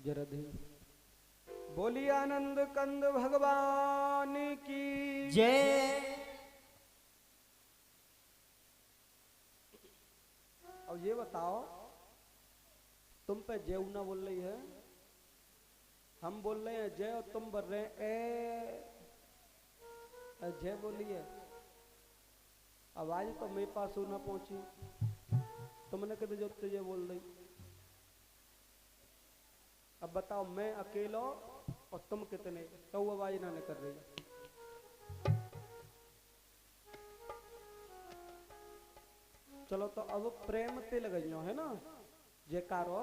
जरधि बोली आनंद कंद भगवान की जय। अब ये बताओ, तुम पे जय ना बोल रही है, हम बोल रहे हैं जय और तुम बोल रहे हैं जय बोली है। आवाज तो मेरे पास ना पहुंची, तुमने कहते जो तुझे बोल रही। अब बताओ, मैं अकेला और तुम कितने, तो आवाज ना निकल रही। चलो तो अब प्रेम से लगाइयो है ना, जयकारो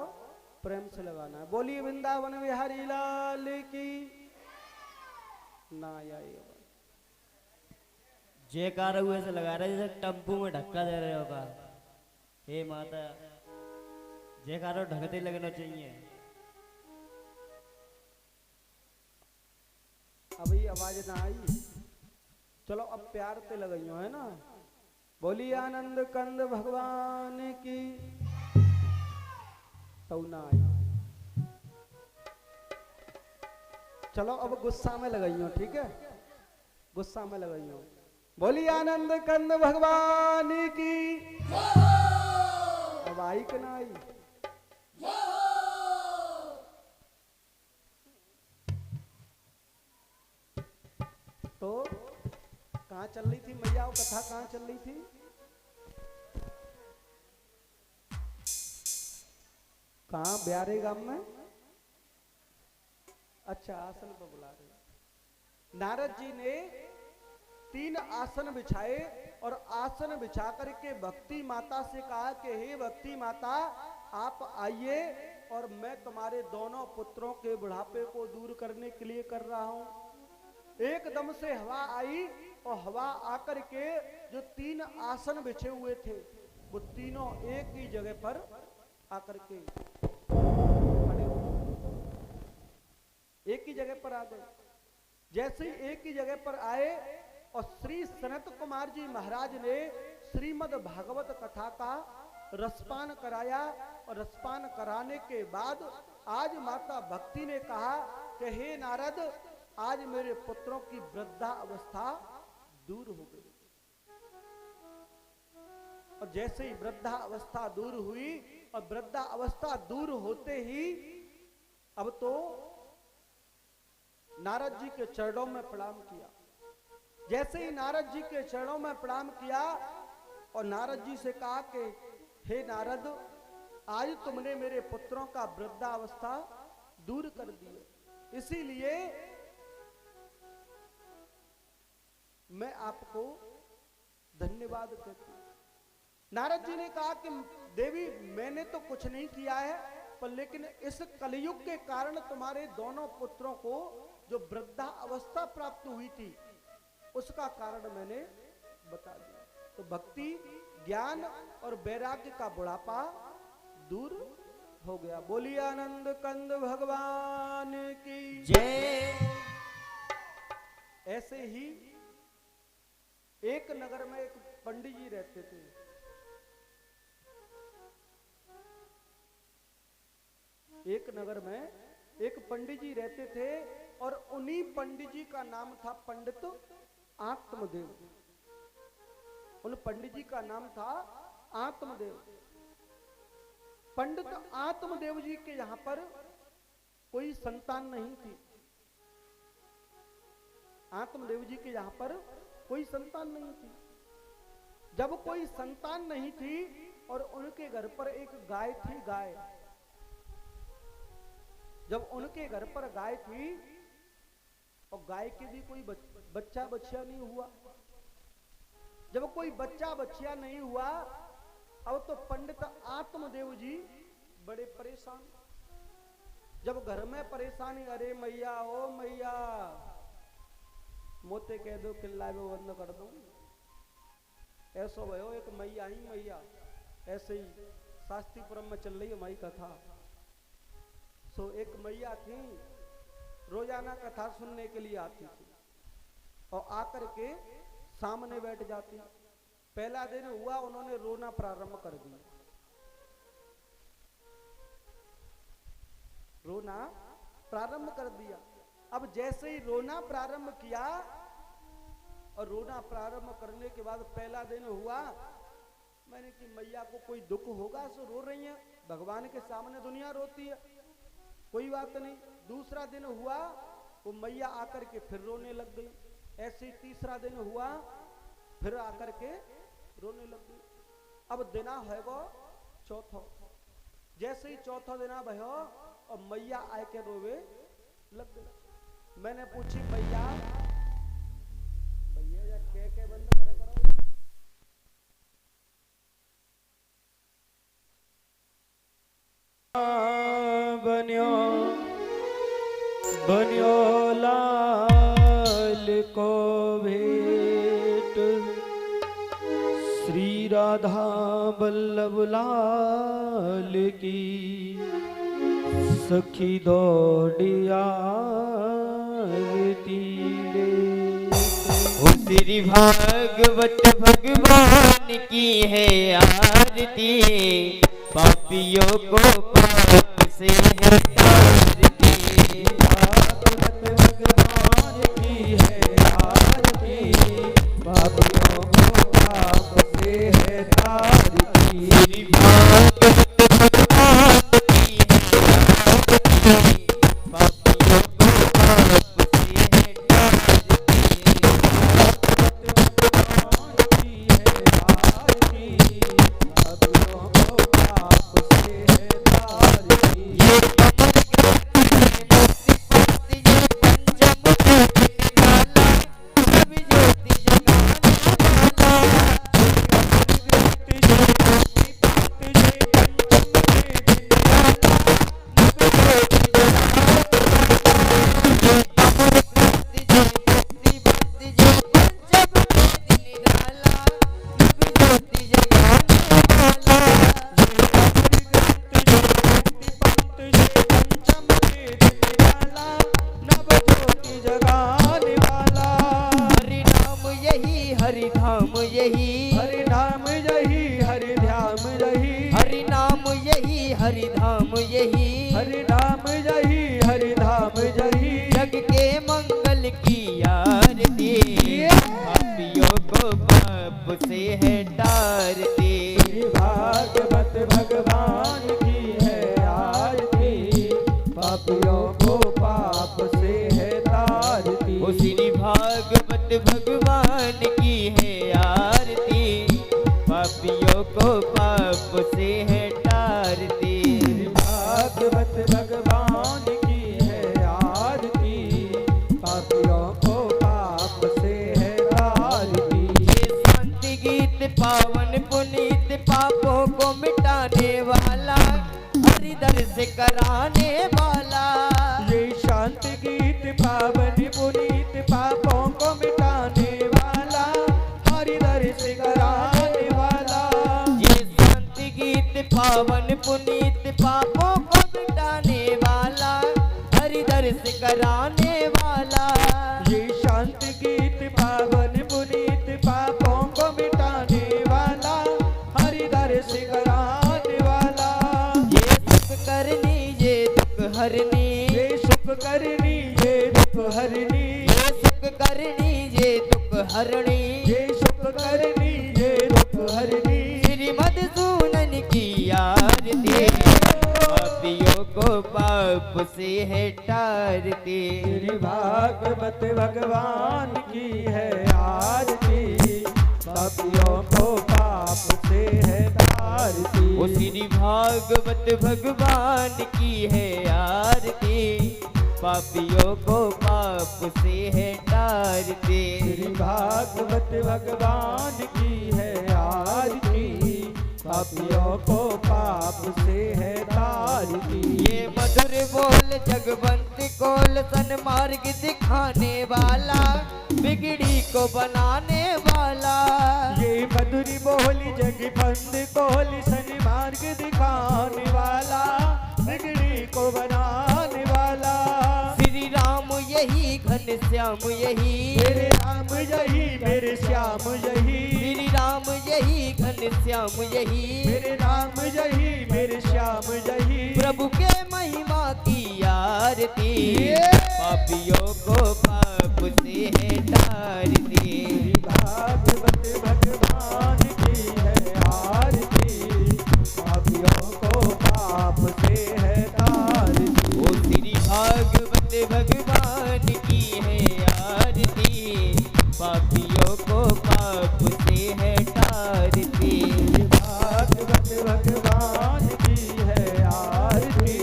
प्रेम से लगाना है। बोली वृंदावन बिहारी लाल की ना आई। जयकार हुए से लगा रहे जैसे टम्पू में धक्का दे रहे होगा। हे माता, जयकारो ढकते लगना चाहिए। अभी आवाज ना आई, चलो अब प्यार से लगाइयो है ना। बोली आनंद कंद भगवान की, तो ना आई। चलो अब गुस्सा में लगाइयो, ठीक है, गुस्सा में लगाइयो। बोली आनंद कंद भगवान की, अब आई कि ना आई। तो कहाँ चल रही थी मैया, वो कथा कहाँ चल रही थी। कहाँ, ब्यारे गांव में। अच्छा, आसन पर बुला रहे। नारद जी ने 3 आसन बिछाए और आसन बिछा करके भक्ति माता से कहा कि हे भक्ति माता, आप आइए और मैं तुम्हारे दोनों पुत्रों के बुढ़ापे को दूर करने के लिए कर रहा हूं। एकदम से हवा आई और हवा आकर के जो 3 आसन बिछे हुए थे वो तीनों एक ही जगह पर आकर के खड़े हो, एक ही जगह पर आ गए। जैसे ही एक ही जगह पर आए और श्री सनत कुमार जी महाराज ने श्रीमद् भागवत कथा का रसपान कराया और रसपान कराने के बाद आज माता भक्ति ने कहा कि हे नारद, आज मेरे पुत्रों की वृद्धा अवस्था दूर हो गई। और जैसे ही वृद्धा अवस्था दूर हुई और वृद्धा अवस्था दूर होते ही अब तो नारद जी के चरणों में प्रणाम किया। जैसे ही नारद जी के चरणों में प्रणाम किया और नारद जी से कहा कि हे नारद, आज तुमने मेरे पुत्रों का वृद्धावस्था दूर कर दी, इसीलिए मैं आपको धन्यवाद कहती हूं। नारद जी ने कहा कि देवी, मैंने तो कुछ नहीं किया है, पर लेकिन इस कलयुग के कारण तुम्हारे दोनों पुत्रों को जो वृद्धा अवस्था प्राप्त हुई थी उसका कारण मैंने बता दिया। तो भक्ति, ज्ञान और वैराग्य का बुढ़ापा दूर हो गया। बोलिए आनंद कंद भगवान की जय। ऐसे ही एक नगर में एक पंडित जी रहते थे। एक नगर में एक पंडित जी रहते थे और उन्हीं पंडित जी का नाम था पंडित आत्मदेव। उन पंडित जी का नाम था आत्मदेव। पंडित आत्मदेव जी के यहां पर कोई संतान नहीं थी। आत्मदेव जी के यहां पर कोई संतान नहीं थी। जब कोई संतान नहीं थी और उनके घर पर एक गाय थी, गाय, जब उनके घर पर गाय थी और गाय के भी कोई बच्चा बच्चा नहीं हुआ, जब कोई बच्चा बच्चा नहीं हुआ, अब तो पंडित आत्मदेव जी बड़े परेशान। जब घर में परेशानी, अरे मैया, ओ मैया, मोते कह दो किल्लाए में बंद कर दो, ऐसो भयो एक मैया ही मैया। ऐसे ही शास्त्रीपुरम में चल रही है हमारी कथा। सो एक मैया थी, रोजाना कथा सुनने के लिए आती थी और आकर के सामने बैठ जाती। पहला दिन हुआ, उन्होंने रोना प्रारंभ कर दिया। रोना प्रारंभ कर दिया। अब जैसे ही रोना प्रारंभ किया और रोना प्रारंभ करने के बाद पहला दिन हुआ, मैंने कि मैया को कोई दुख होगा सो रो रही है, भगवान के सामने दुनिया रोती है, कोई बात नहीं। दूसरा दिन हुआ, वो मैया आकर के फिर रोने लग गई। ऐसे ही तीसरा दिन हुआ, फिर आकर के रोने लग गई। अब दिना है वो चौथा, जैसे ही चौथा दिना भयो और मैया आए के रोवे लग गई। मैंने पूछी मैया भैया क्या बंद करे करो। बन्यो बन्यो लाल को भेंट, श्री राधा वल्लभ लाल की सखी दौड़िया श्री भागवत भगवान की है आरती, पापियों को पाप से है तारती। भागवत भगवान की है आरती, पापियों को पाप से है तारती। श्री भागवत भगवान की है आरती, पापियों को पाप से है तारती। हरि धाम यही, हरि नाम यही, हरि धाम यही, जग के मंगल की आरती, पापियों को पाप से है तारती। भागवत भगवान की है आरती, पापियों को पाप से है तारती। ओ श्री भागवत भगवान की है आरती, पापियों को पाप से है तारती। भागवत भगवान की है आरती, पापियों को पाप से है तारती। ये शांति गीत पावन पुनीत, पापों को मिटाने वाला, हरि दर्श कराने वाला। ये शांति गीत पावन पुनीत, पापों को मिटाने वाला, हरि दर्श कराने वाला। ये शांति गीत पावन पुनीत, पापों को मिटाने वाला, हरि दर्श कराने वाला। ये शांति गीत पावन पुनीत, पापों को मिटाने वाला, हरि दर्श कराने वाला। ये सुख करनी ये दुख हरनी, ये सुख करनी ये दुख हरनी, ये सुख करनी ये दुख हरणी। ये सुख करनी ये दुख हरनी। श्री मधुसूदन की आरती, पापियों को पाप से है तारती। श्री भागवत भगवान की है आरती, पापियों को पाप से है तारती। ओ श्री भागवत भगवान की है आरती, पापियों को पाप से है तारती। श्री भागवत भगवान की है आरती, पापियों को पाप से है तारती। ये मधुर बोल जगवंत कोल, सन्मार्ग दिखाने वाला, बिगड़ी को बनाने वाला। ये मधुरी बोली जगबंद कोल, सन्मार्ग दिखाने वाला, बिगड़ी को बनाने वाला। श्री राम यही घन श्याम यही, मेरे राम यही मेरे श्याम यही, श्री राम यही घन श्याम यही, मेरे राम यही मेरे श्याम यही। प्रभु के महिमा की आरती, पापियों को पाप से है तारती। भागवत भगवान की है आरती, पापियों को पाप से है तारती। ओ श्री भागवत भगवान की है आरती, पापियों को पाप से है तारती। भागवत भगवान की है आरती,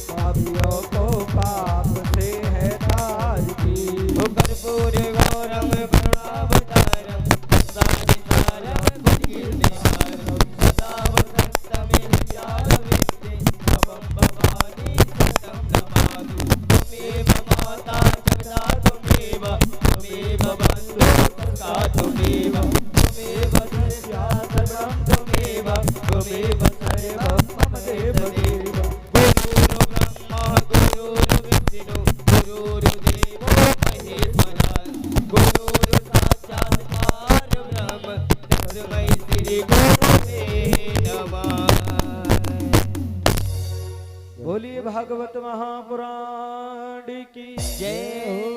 पापियों को पाप से है तारती। ओ कर्पूर गौरम करुणावतारम, संसारसारम भुजगेन्द्रहारम, सदा वसन्तमेव विद्ये, भवं भवानी सतं नमामि। त्वमेव माता जगदा त्वमेव, त्वमेव बन्धुः सखा त्वमेव, त्वमेव दृष्ट्या सर्वं त्वमेव, त्वमेव सर्वं मम देवदेव। गुरुर्ब्रह्मा गुरुर्विष्णु गुरुर्देवो महेश्वरः, गुरुर्साक्षात् परब्रह्म तस्मै श्री गुरवे नमः। बोलिए भागवत महापुराण की जय हो।